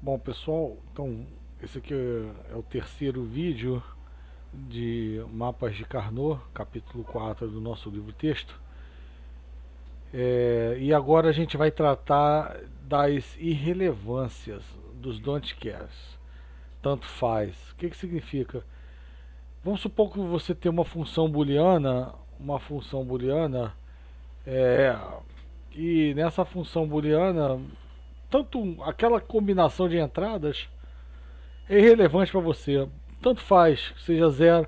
Bom, pessoal, então esse aqui é o terceiro vídeo de Mapas de Carnot, capítulo 4 do nosso livro-texto. E agora a gente vai tratar das irrelevâncias, dos don't cares. Tanto faz. O que significa? Vamos supor que você tem uma função booleana, é, e nessa função booleana, tanto aquela combinação de entradas é irrelevante para você. Tanto faz que seja 0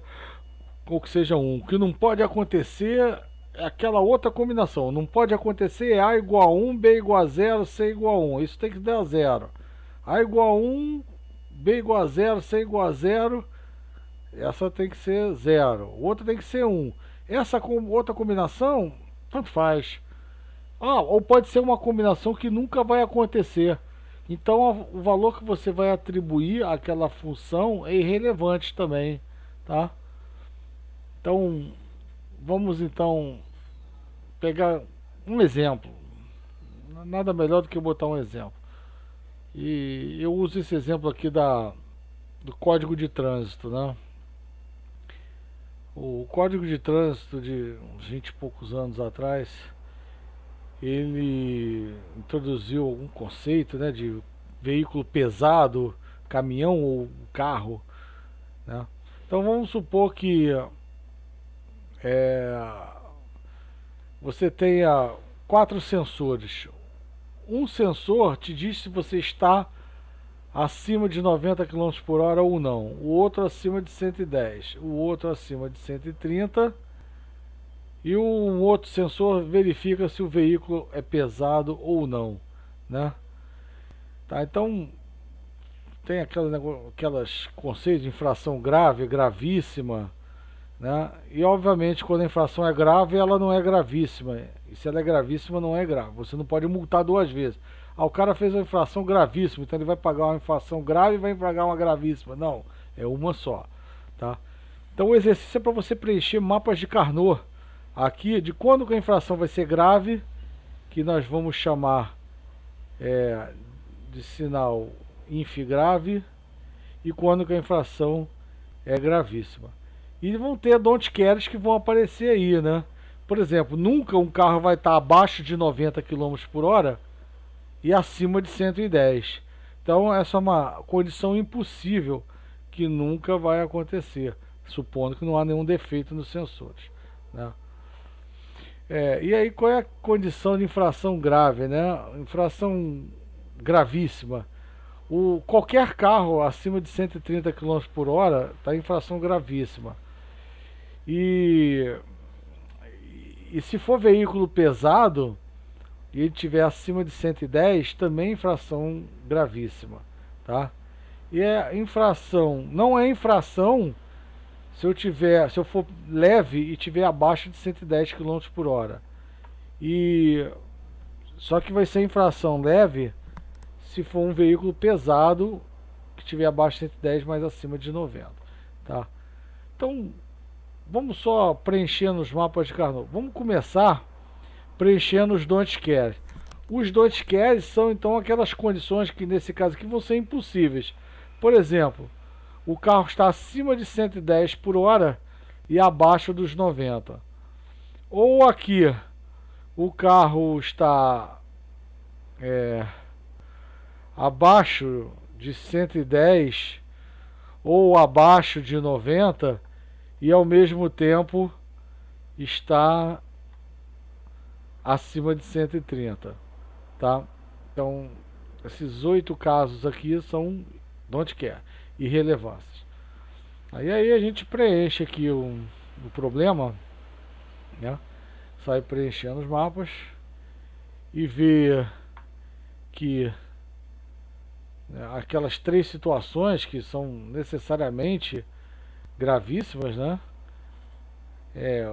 ou que seja 1. O que não pode acontecer é aquela outra combinação. Não pode acontecer é A igual a 1, B igual a 0, C igual a 1. Isso tem que dar 0. A igual a 1, B igual a 0, C igual a 0. Essa tem que ser 0. Outra tem que ser 1. Essa outra combinação, tanto faz. Ou pode ser uma combinação que nunca vai acontecer. Então o valor que você vai atribuir àquela função é irrelevante também, tá? Então vamos então pegar um exemplo. Nada melhor do que botar um exemplo. E eu uso esse exemplo aqui do Código de Trânsito, né? O Código de Trânsito de uns 20 e poucos anos atrás, ele introduziu algum conceito, né, de veículo pesado, caminhão ou carro, né? Então vamos supor que você tenha 4 sensores. Um sensor te diz se você está acima de 90 km por hora ou não, o outro acima de 110, o outro acima de 130, e um outro sensor verifica se o veículo é pesado ou não, né? Tá, então tem aquelas conceitos de infração grave, gravíssima, né? E obviamente quando a infração é grave, ela não é gravíssima. E se ela é gravíssima, não é grave. Você não pode multar 2 vezes. O cara fez uma infração gravíssima, então ele vai pagar uma infração grave e vai pagar uma gravíssima. Não, é uma só, tá? Então o exercício é para você preencher mapas de Carnot aqui de quando que a infração vai ser grave, que nós vamos chamar de sinal inf grave, e quando que a infração é gravíssima. E vão ter don't cares que vão aparecer aí, né? Por exemplo, nunca um carro vai estar abaixo de 90 km por hora e acima de 110. Então essa é uma condição impossível que nunca vai acontecer, supondo que não há nenhum defeito nos sensores, né? E aí qual é a condição de infração grave, né? Infração gravíssima. Qualquer carro acima de 130 km por hora está em infração gravíssima. E se for veículo pesado e ele tiver acima de 110, também é infração gravíssima, tá? E infração, não é infração se eu for leve e tiver abaixo de 110 km por hora. Só que vai ser infração leve se for um veículo pesado que tiver abaixo de 110, mas acima de 90, tá? Então, vamos só preenchendo os mapas de Carnot. Vamos começar preenchendo os don't care. Os don't care são então aquelas condições que nesse caso aqui vão ser impossíveis. Por exemplo, o carro está acima de 110 por hora e abaixo dos 90. Ou aqui, o carro está abaixo de 110 ou abaixo de 90 e ao mesmo tempo está acima de 130, tá? Então, esses 8 casos aqui são don't care, irrelevâncias. Aí a gente preenche aqui o problema, né? Sai preenchendo os mapas e vê que aquelas 3 situações que são necessariamente gravíssimas, né?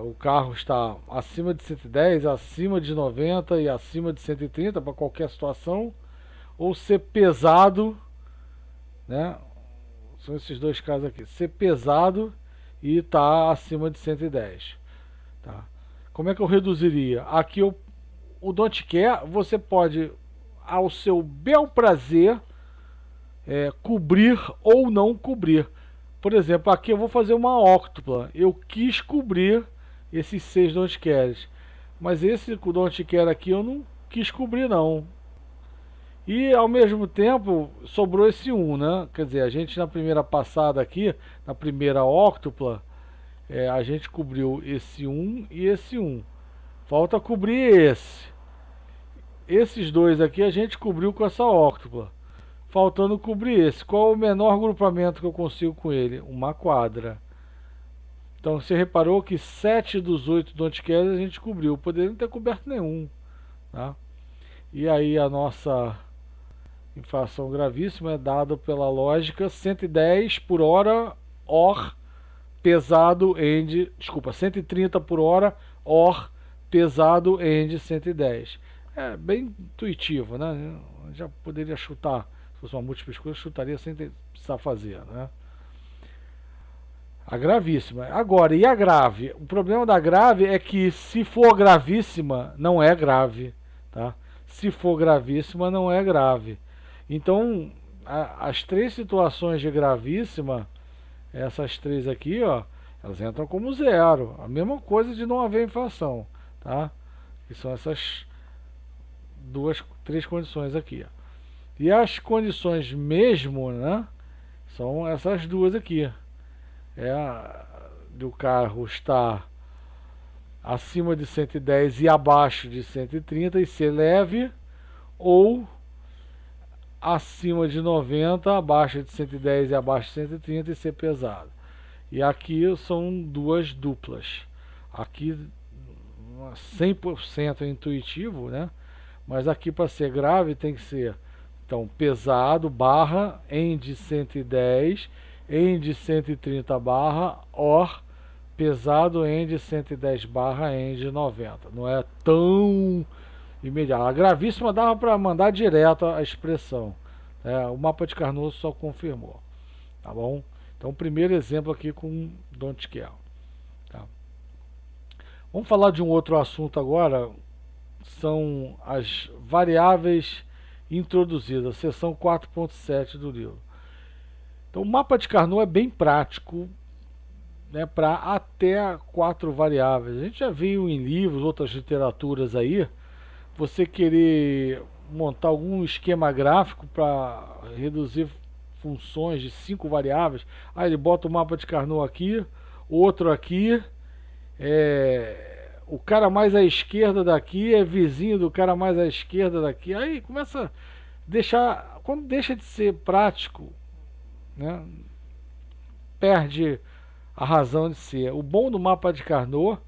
O carro está acima de 110, acima de 90 e acima de 130 para qualquer situação, ou ser pesado, né? São esses 2 casos aqui, ser pesado e está acima de 110, tá? Como é que eu reduziria? Aqui o don't care você pode, ao seu bel prazer, cobrir ou não cobrir. Por exemplo, aqui eu vou fazer uma óctupla. Eu quis cobrir esses 6 don't cares, mas esse don't care aqui eu não quis cobrir não. E ao mesmo tempo sobrou esse 1, né? Quer dizer, a gente na primeira passada aqui, na primeira óctupla, a gente cobriu esse 1 e esse 1. Falta cobrir esse. Esses dois aqui a gente cobriu com essa óctupla. Faltando cobrir esse. Qual o menor grupamento que eu consigo com ele? Uma quadra. Então você reparou que 7 dos 8 don't cares a gente cobriu. Poderia não ter coberto nenhum. Tá? E aí a nossa infração gravíssima é dada pela lógica 110 por hora or pesado end, desculpa, 130 por hora or pesado end 110. É bem intuitivo, né? Eu já poderia chutar, se fosse uma múltipla escolha, chutaria sem precisar fazer, né? A gravíssima. Agora, e a grave? O problema da grave é que se for gravíssima, não é grave, tá? Se for gravíssima, não é grave. Então, as 3 situações de gravíssima, essas 3 aqui, ó, elas entram como zero. A mesma coisa de não haver infração, tá? Que são essas 3 condições aqui, ó. E as condições mesmo, né, são essas 2 aqui. Do carro estar acima de 110 e abaixo de 130 e ser leve, ou acima de 90, abaixo de 110 e abaixo de 130 e ser pesado. E aqui são 2 duplas. Aqui 100% intuitivo, né? Mas aqui para ser grave tem que ser então pesado barra end 110, end 130 barra or pesado end 110 barra end 90. Não é tão imediato. A gravíssima dava para mandar direto a expressão. O mapa de Carnot só confirmou. Tá bom? Então, o primeiro exemplo aqui com don't care. Tá? Vamos falar de um outro assunto agora. São as variáveis introduzidas, seção 4.7 do livro. Então, o mapa de Carnot é bem prático, né, para até 4 variáveis. A gente já viu em livros, outras literaturas aí, você querer montar algum esquema gráfico para reduzir funções de 5 variáveis. Aí ele bota o mapa de Carnot aqui, outro aqui, o cara mais à esquerda daqui é vizinho do cara mais à esquerda daqui. Aí começa a deixar, quando deixa de ser prático, né, perde a razão de ser. O bom do mapa de Carnot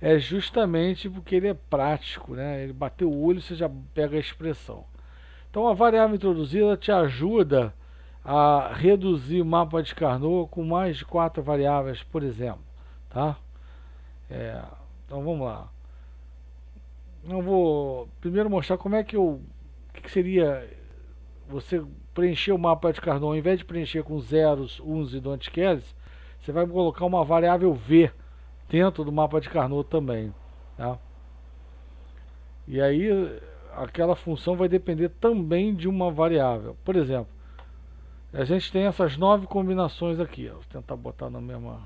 é justamente porque ele é prático, né? Ele bateu o olho, você já pega a expressão. Então a variável introduzida te ajuda a reduzir o mapa de Carnot com mais de 4 variáveis, por exemplo, tá? Então vamos lá. Eu vou primeiro mostrar como é que que seria você preencher o mapa de Carnot. Ao invés de preencher com zeros, uns e don't cares, você vai colocar uma variável V dentro do mapa de Carnot também, tá? E aí aquela função vai depender também de uma variável. Por exemplo, a gente tem essas 9 combinações aqui, ó. Vou tentar botar na mesma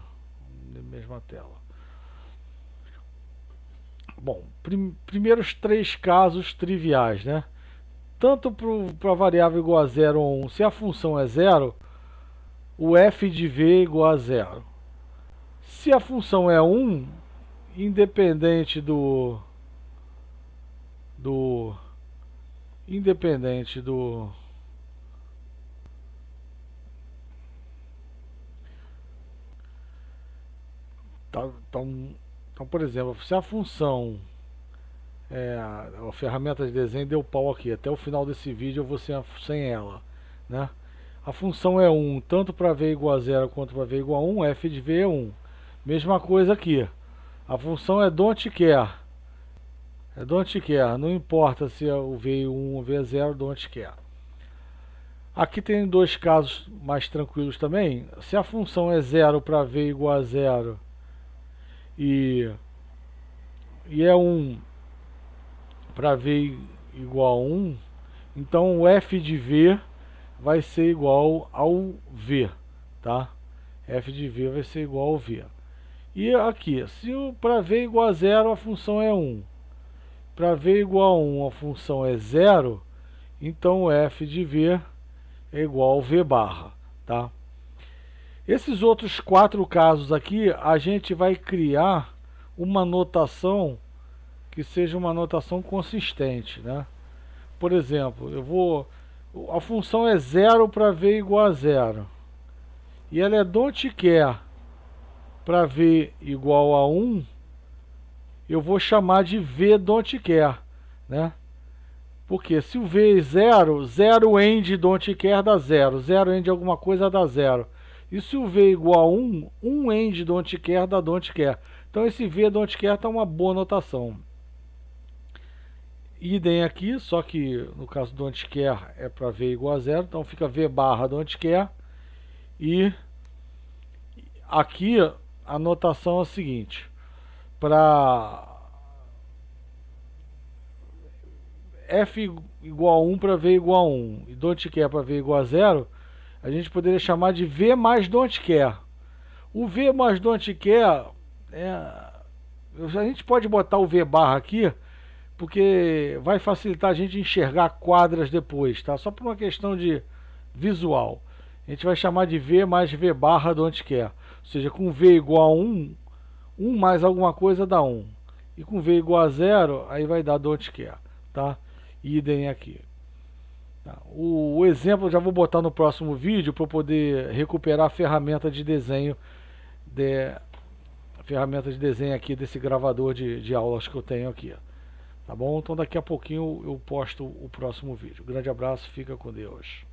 tela. Bom, primeiros 3 casos triviais, né? Tanto para a variável igual a 0 ou 1, se a função é 0, o f de v é igual a 0. Se a função é 1, independente do então, por exemplo, se a função a ferramenta de desenho deu pau aqui, até o final desse vídeo eu vou sem ela, né? A função é 1, tanto para v igual a 0 quanto para v igual a 1, f de v é 1. Mesma coisa aqui. A função é don't care. É don't care, não importa se o v é 1 ou v é 0, don't care. Aqui tem 2 casos mais tranquilos também. Se a função é 0 para v igual a 0 e é 1 para v igual a 1, então o f de v vai ser igual ao V, tá? f de v vai ser igual ao v. E aqui, se para v igual a 0 a função é 1, para v igual a 1 a função é 0, então f de v é igual ao v barra, tá? Esses outros 4 casos aqui, a gente vai criar uma notação que seja uma notação consistente, né? Por exemplo, a função é 0 para v igual a 0. E ela é don't care para v igual a 1, eu vou chamar de v don't care, né? Porque se o v é 0, 0 end don't care dá 0, 0 end alguma coisa dá 0. E se o v é igual a 1, 1 end don't care dá don't care. Então esse v don't care está uma boa notação. Idem aqui, só que no caso don't care é para v igual a 0, então fica v barra don't care. E aqui a notação é a seguinte: para f igual a 1 para v igual a 1 e don't care para v igual a 0, a gente poderia chamar de v mais don't care. O v mais don't care, a gente pode botar o v barra aqui, porque vai facilitar a gente enxergar quadras depois, tá? Só por uma questão de visual. A gente vai chamar de v mais v barra don't care. Ou seja, com v igual a 1, 1 mais alguma coisa dá 1. E com v igual a 0, aí vai dar don't care, tá? Idem aqui. Tá? O exemplo eu já vou botar no próximo vídeo para poder recuperar a ferramenta de desenho aqui desse gravador de aulas que eu tenho aqui. Tá bom? Então daqui a pouquinho eu posto o próximo vídeo. Grande abraço, fica com Deus.